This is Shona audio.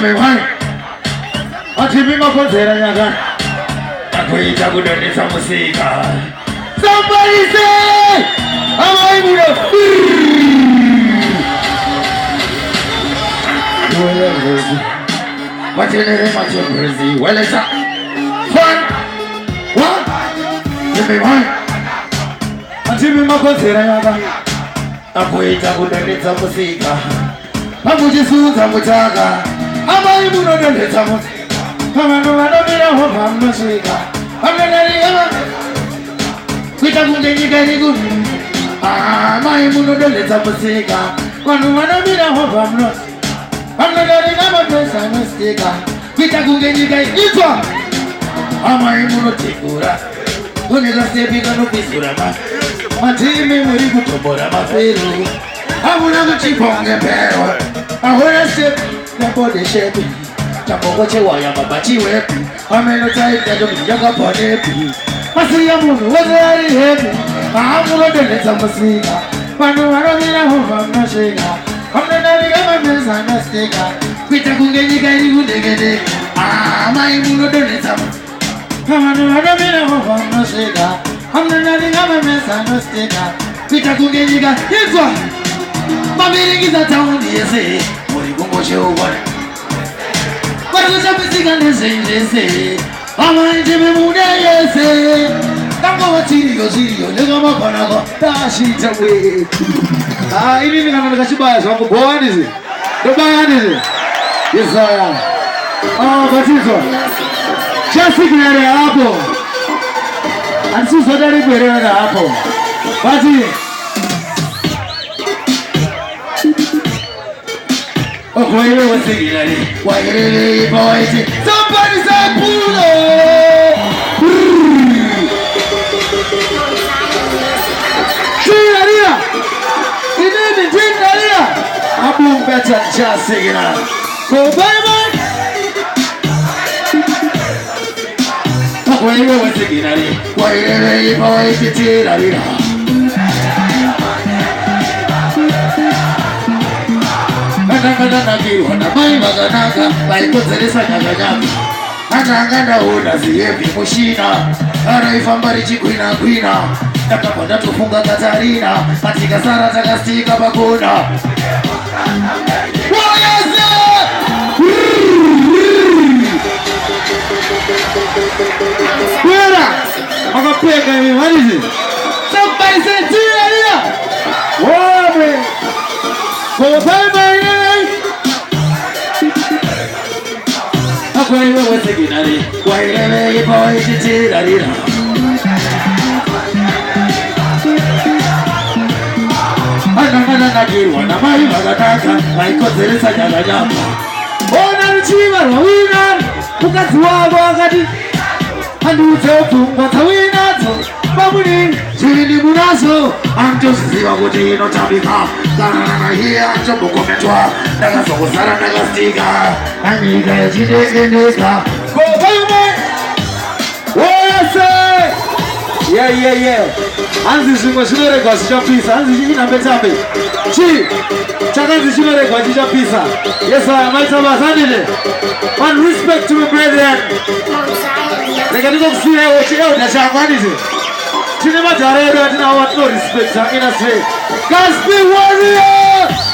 Everyone, achieving a concert. Akuita kudonesa musika. Somebody say, I'm well, it's up. One, everyone, achieving a concert. Akuita kudonesa musika. Amujisuza mutaka. Amaimuno donesa musika. Kuita kungenyika niku Maimuno doleta musika Kwanu wanamira hova mno Amnadari kama pesa musika Kuita kungenyika itwa Maimuno tikura Kuneza stepika nupisura Matimi muri kutobora mafiru Amuna kuchiponge pero Ahora step Napode shepi Chapongo chewa ya mabachi wepi Ameno taita dominjaga ponepi Masi ya munu wazari hepi Mahamuno deleta musika Panu waromina hova mnashika Amnenari kama mesa nastika Kuita kungenyika ili kundegede Maimuno deleta musika Panu waromina hova mnashika Amnenari kama mesa nastika Kuita kungenyika Hizwa Mamiringiza taundi yese Muri kungo shewa Musica nese Amanje memude yese Tango watirigo sirio Lega mapanako Tashita we Ili nikana nikashibaya Swangu boanizi Dobanizi Yes I am Batizo Chasi kinare hapo Ansu sodari kwerewa na hapo Bati Why you were singing at it? Why you boys? Somebody say Pulo! Ginaria! You need the Ginaria! I'm better just singing out. Go, baby! Why you were singing at it? Why you boys? Ginaria! Wana mai maganaga Baikozelesa nyaganyaka Anangana una ziyevi mushina Araifambari chikuina kuina Takapanda tufunga Katarina Katika sara takastika bakuna Wayase! Wera! Makapeka hivi, what is it? Somebody say Tia here! Wabe! Go bye-bye! Why you were singing at it? Why you boys did it? Anangana mai magataka Baikozelesa nyaganyaka Ona ruchiva rawina Ukatuwa wakati Anduzo watawinazo Babuni Chini munaso Anto sisi wakuti inotabika Kanana hiya Chombo kometwa Naga soko sara naga stika Anika ya chidekendeka Go bayume Wase Yeah Anzi shungo shunere kwa shisha pisa Anzi shiki na betambe Chi Chakanzi shunere kwa shisha pisa Yes sir, maitaba sandile One respect to my brethren Neka niko kusile ochi eo na shangwanizi Chine majarebe atina wat no respect Shangina say Gaspi warrior